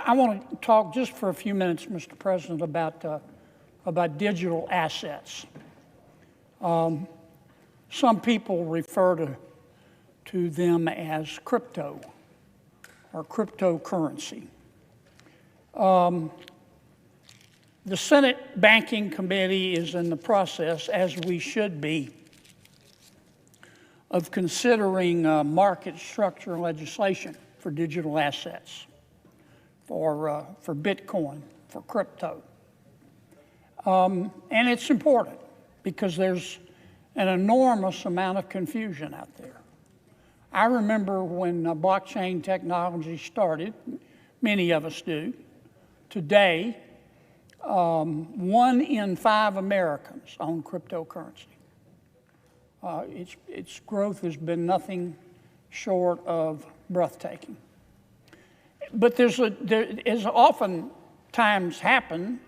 I want to talk just for a few minutes, Mr. President, about digital assets. Some people refer to them as crypto or cryptocurrency. The Senate Banking Committee is in the process, as we should be, of considering market structure legislation for digital assets, for Bitcoin, for crypto. And it's important because there's an enormous amount of confusion out there. I remember when blockchain technology started, many of us do. Today, 1 in 5 Americans own cryptocurrency. Its growth has been nothing short of breathtaking. But as oftentimes happens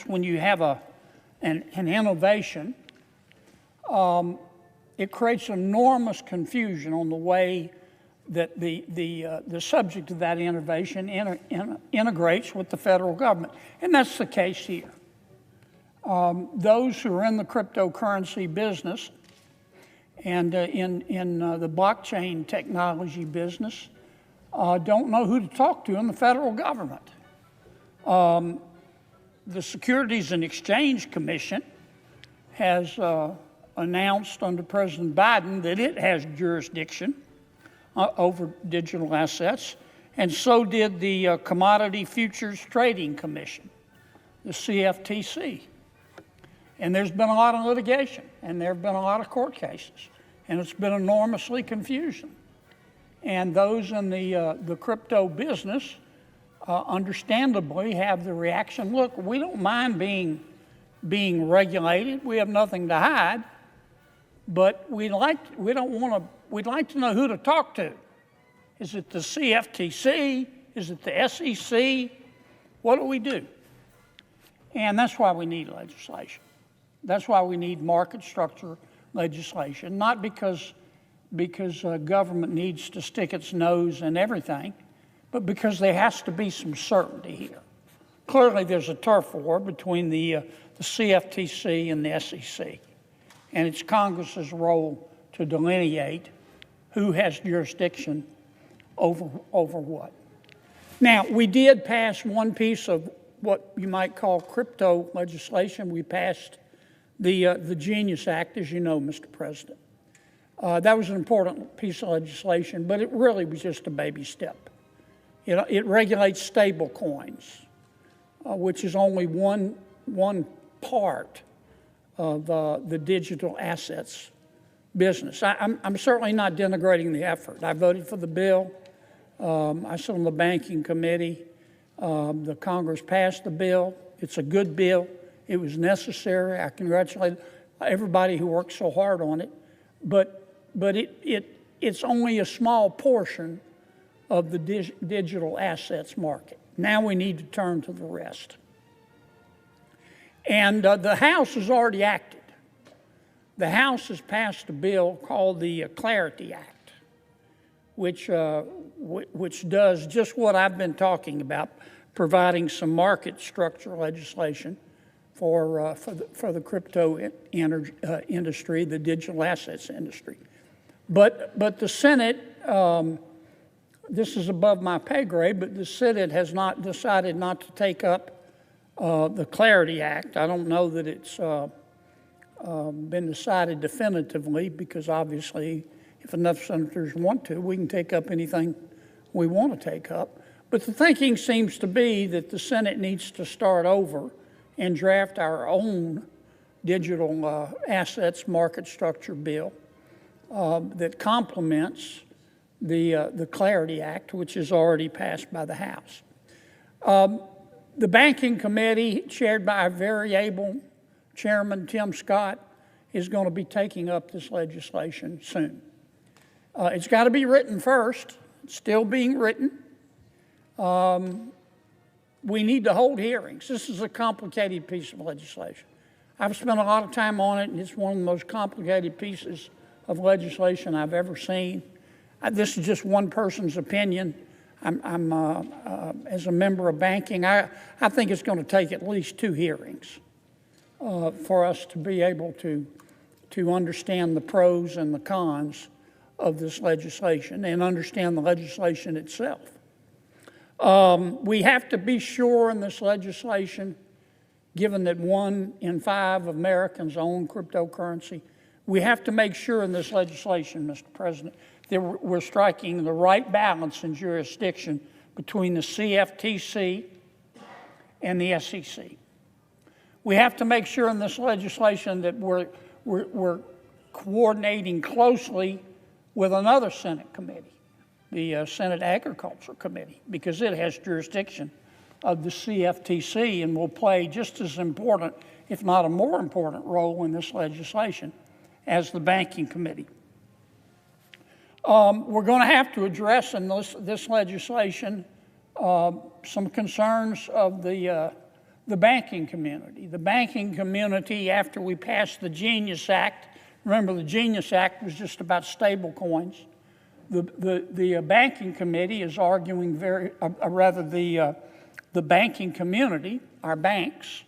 when you have an innovation, it creates enormous confusion on the way that the subject of that innovation integrates with the federal government. And that's the case here. Those who are in the cryptocurrency business and in the blockchain technology business don't know who to talk to in the federal government. The Securities and Exchange Commission has announced under President Biden that it has jurisdiction over digital assets, and so did the Commodity Futures Trading Commission, the CFTC. And there's been a lot of litigation, and there have been a lot of court cases, and it's been enormously confusing. And those in the crypto business understandably have the reaction, look, we don't mind being regulated, we have nothing to hide, but we'd like to know who to talk to. Is it the CFTC? Is it the SEC? What do we do? And that's why we need legislation. That's why we need market structure legislation, not because government needs to stick its nose in everything, but because there has to be some certainty here. Clearly, there's a turf war between the CFTC and the SEC, and it's Congress's role to delineate who has jurisdiction over what. Now, we did pass one piece of what you might call crypto legislation. We passed the Genius Act, as you know, Mr. President. That was an important piece of legislation, but it really was just a baby step. It regulates stable coins, which is only one part of the digital assets business. I'm certainly not denigrating the effort. I voted for the bill. I sit on the banking committee. The Congress passed the bill. It's a good bill. It was necessary. I congratulate everybody who worked so hard on it. But it's only a small portion of the digital assets market. Now we need to turn to the rest. And the House has already acted. The House has passed a bill called the Clarity Act, which does just what I've been talking about, providing some market structure legislation for the crypto industry, the digital assets industry. But the Senate, this is above my pay grade, but the Senate has not decided not to take up the Clarity Act. I don't know that it's been decided definitively, because obviously if enough senators want to, we can take up anything we want to take up. But the thinking seems to be that the Senate needs to start over and draft our own digital assets market structure bill that complements the Clarity Act, which is already passed by the House. The Banking Committee, chaired by our very able Chairman Tim Scott, is going to be taking up this legislation soon. It's got to be written first. It's still being written. We need to hold hearings. This is a complicated piece of legislation. I've spent a lot of time on it, and it's one of the most complicated pieces of legislation I've ever seen. This is just one person's opinion. as a member of banking, I think it's going to take at least 2 hearings for us to be able to understand the pros and the cons of this legislation and understand the legislation itself. We have to be sure in this legislation, given that 1 in 5 Americans own cryptocurrency, we have to make sure in this legislation, Mr. President, that we're striking the right balance in jurisdiction between the CFTC and the SEC. We have to make sure in this legislation that we're coordinating closely with another Senate committee, the Senate Agriculture Committee, because it has jurisdiction of the CFTC and will play just as important, if not a more important role in this legislation as the Banking Committee. We're going to have to address in this legislation some concerns of the banking community. The banking community, after we passed the Genius Act, remember the Genius Act was just about stable coins. The banking committee is arguing the banking community, our banks,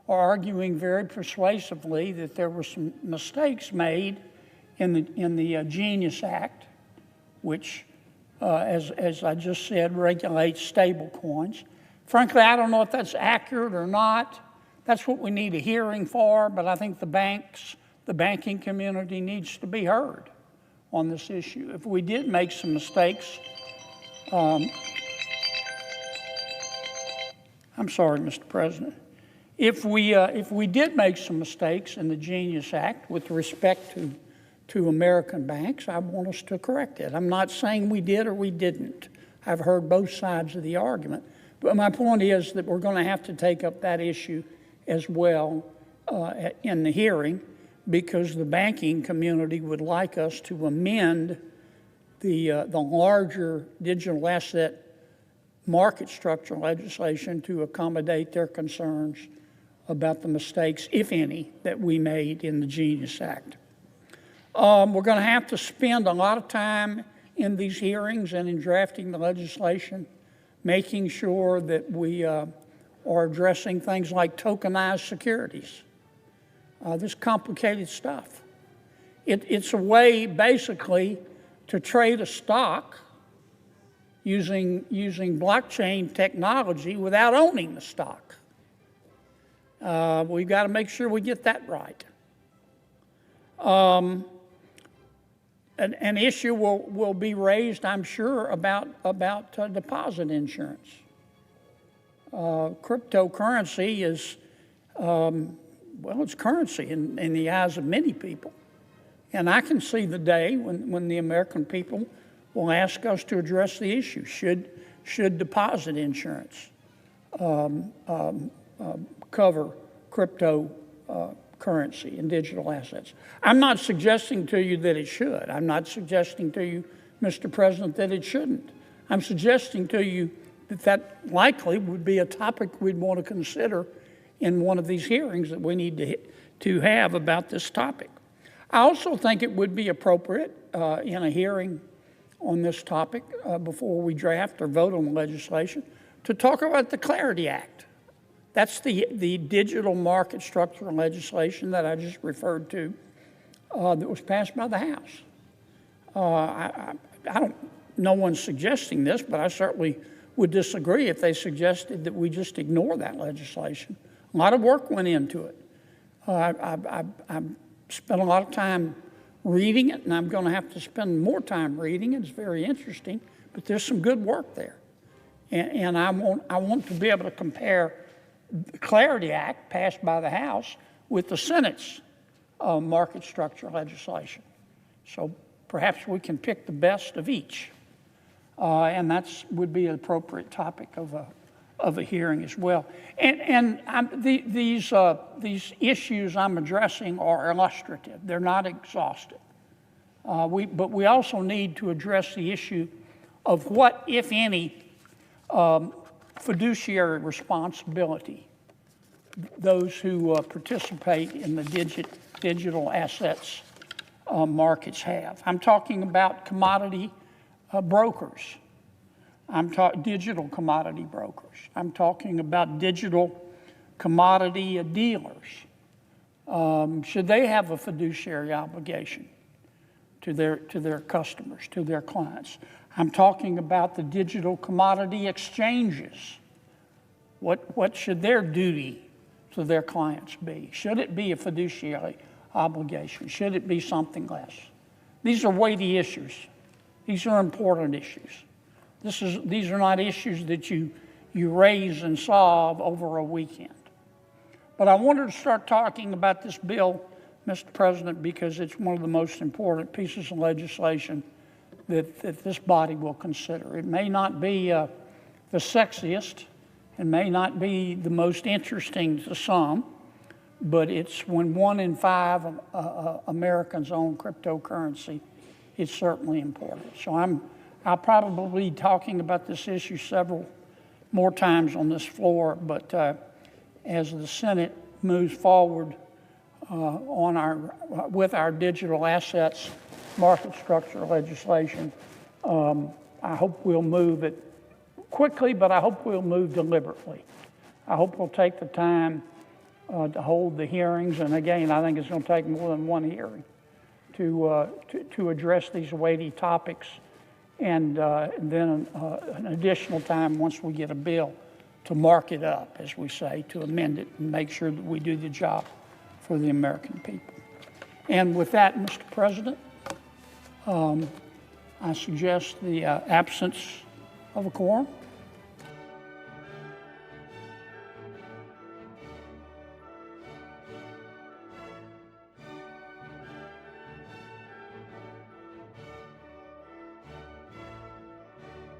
are arguing very persuasively that there were some mistakes made in the Genius Act, which, as I just said, regulates stable coins. Frankly, I don't know if that's accurate or not. That's what we need a hearing for, but I think the banking community needs to be heard on this issue. If we did make some mistakes, I'm sorry, Mr. President. If we did make some mistakes in the Genius Act with respect to American banks, I want us to correct it. I'm not saying we did or we didn't. I've heard both sides of the argument. But my point is that we're going to have to take up that issue as well in the hearing, because the banking community would like us to amend the larger digital asset market structure legislation to accommodate their concerns about the mistakes, if any, that we made in the Genius Act. We're going to have to spend a lot of time in these hearings and in drafting the legislation, making sure that we are addressing things like tokenized securities. This complicated stuff. It's a way, basically, to trade a stock using blockchain technology without owning the stock. We've got to make sure we get that right. An issue will be raised, I'm sure, about deposit insurance. Cryptocurrency is, it's currency in the eyes of many people. And I can see the day when the American people will ask us to address the issue. Should deposit insurance cover cryptocurrency and digital assets? I'm not suggesting to you that it should. I'm not suggesting to you, Mr. President, that it shouldn't. I'm suggesting to you that likely would be a topic we'd want to consider in one of these hearings that we need to have about this topic. I also think it would be appropriate in a hearing on this topic before we draft or vote on the legislation to talk about the Clarity Act. That's the digital market structure legislation that I just referred to that was passed by the House. No one's suggesting this, but I certainly would disagree if they suggested that we just ignore that legislation. A lot of work went into it. I spent a lot of time reading it, and I'm going to have to spend more time reading it. It's very interesting, but there's some good work there. And I want to be able to compare the Clarity Act passed by the House with the Senate's market structure legislation. So perhaps we can pick the best of each. And that would be an appropriate topic of a hearing as well. And these issues I'm addressing are illustrative. They're not exhaustive. But we also need to address the issue of what, if any, fiduciary responsibility those who participate in the digital assets markets have. I'm talking about commodity brokers. I'm talking digital commodity brokers. I'm talking about digital commodity dealers. Should they have a fiduciary obligation to their customers, to their clients? I'm talking about the digital commodity exchanges. What should their duty to their clients be? Should it be a fiduciary obligation? Should it be something less? These are weighty issues. These are important issues. These are not issues that you raise and solve over a weekend. But I wanted to start talking about this bill, Mr. President, because it's one of the most important pieces of legislation that this body will consider. It may not be the sexiest, it may not be the most interesting to some, but it's when 1 in 5 Americans own cryptocurrency, it's certainly important. So I'll probably be talking about this issue several more times on this floor, but as the Senate moves forward with our digital assets market structure legislation, I hope we'll move it quickly, but I hope we'll move deliberately. I hope we'll take the time to hold the hearings, and again, I think it's going to take more than one hearing to address these weighty topics, and then an additional time once we get a bill to mark it up, as we say, to amend it and make sure that we do the job for the American people. And with that, Mr. President, I suggest the absence of a quorum.